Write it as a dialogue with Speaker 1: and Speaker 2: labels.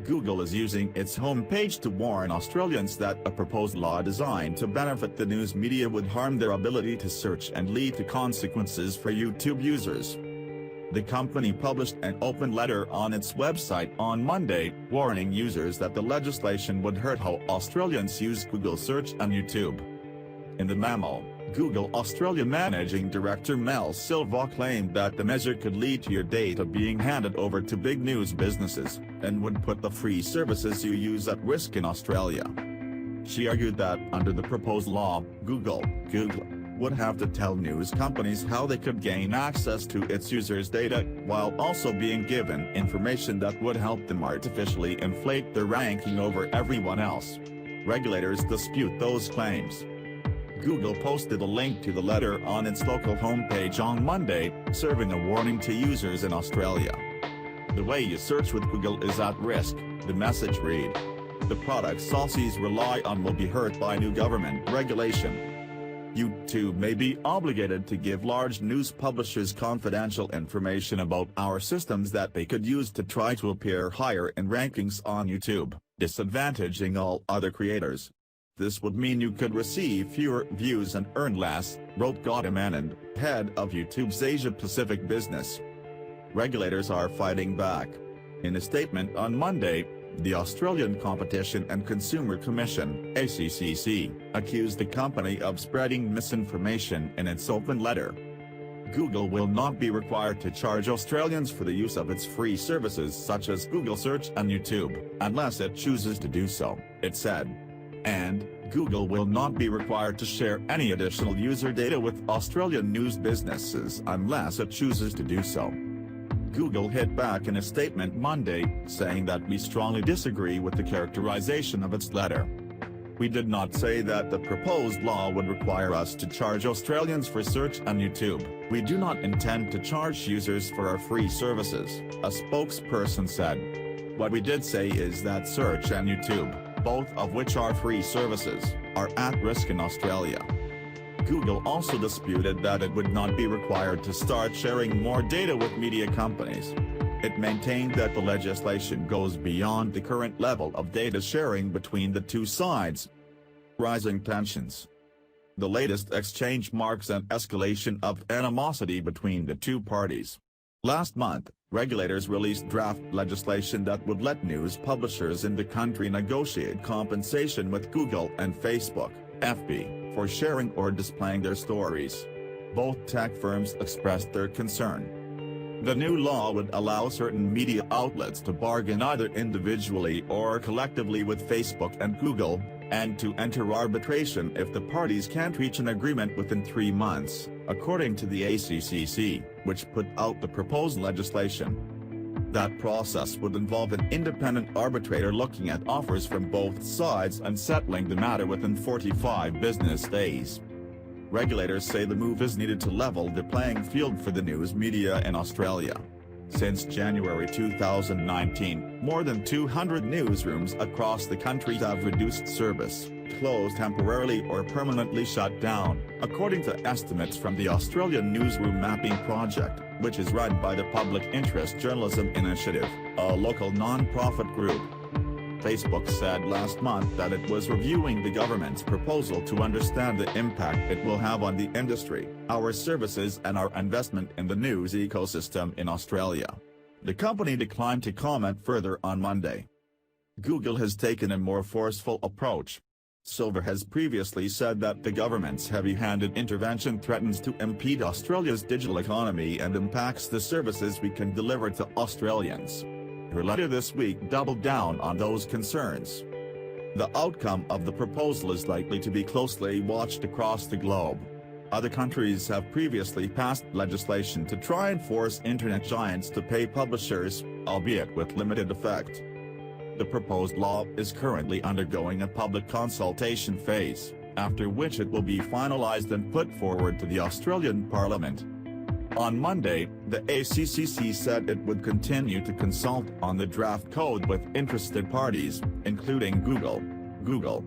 Speaker 1: Google is using its homepage to warn Australians that a proposed law designed to benefit the news media would harm their ability to search and lead to consequences for YouTube users. The company published an open letter on its website on Monday, warning users that the legislation would hurt how Australians use Google Search and YouTube. In the memo, Google Australia Managing Director Silva claimed that the measure could lead to your data being handed over to big news businesses, and would put the free services you use at risk in Australia. She argued that under the proposed law, Google would have to tell news companies how they could gain access to its users' data, while also being given information that would help them artificially inflate their ranking over everyone else. Regulators dispute those claims. Google posted a link to the letter on its local homepage on Monday, serving a warning to users in Australia. The way you search with Google is at risk, the message read. The products Aussies rely on will be hurt by new government regulation. YouTube may be obligated to give large news publishers confidential information about our systems that they could use to try to appear higher in rankings on YouTube, disadvantaging all other creators. This would mean you could receive fewer views and earn less, wrote Gautam Anand, head of YouTube's Asia-Pacific business. Regulators are fighting back. In a statement on Monday, the Australian Competition and Consumer Commission (ACCC) accused the company of spreading misinformation in its open letter. Google will not be required to charge Australians for the use of its free services such as Google Search and YouTube, unless it chooses to do so, it said. And, Google will not be required to share any additional user data with Australian news businesses unless it chooses to do so. Google hit back in a statement Monday, saying that we strongly disagree with the characterization of its letter. We did not say that the proposed law would require us to charge Australians for Search and YouTube. We do not intend to charge users for our free services, a spokesperson said. What we did say is that Search and YouTube, both of which are free services, are at risk in Australia. Google also disputed that it would not be required to start sharing more data with media companies. It maintained that the legislation goes beyond the current level of data sharing between the two sides. Rising tensions. The latest exchange marks an escalation of animosity between the two parties. Last month, regulators released draft legislation that would let news publishers in the country negotiate compensation with Google and Facebook, FB, for sharing or displaying their stories. Both tech firms expressed their concern. The new law would allow certain media outlets to bargain either individually or collectively with Facebook and Google, and to enter arbitration if the parties can't reach an agreement within 3 months, according to the ACCC, which put out the proposed legislation. That process would involve an independent arbitrator looking at offers from both sides and settling the matter within 45 business days. Regulators say the move is needed to level the playing field for the news media in Australia. Since January 2019, more than 200 newsrooms across the country have reduced service, closed temporarily or permanently shut down, according to estimates from the Australian Newsroom Mapping Project, which is run by the Public Interest Journalism Initiative, a local non-profit group. Facebook said last month that it was reviewing the government's proposal to understand the impact it will have on the industry, our services and our investment in the news ecosystem in Australia. The company declined to comment further on Monday. Google has taken a more forceful approach. Silva has previously said that the government's heavy-handed intervention threatens to impede Australia's digital economy and impacts the services we can deliver to Australians. Her letter this week doubled down on those concerns. The outcome of the proposal is likely to be closely watched across the globe. Other countries have previously passed legislation to try and force internet giants to pay publishers, albeit with limited effect. The proposed law is currently undergoing a public consultation phase, after which it will be finalised and put forward to the Australian Parliament. On Monday, the ACCC said it would continue to consult on the draft code with interested parties, including Google.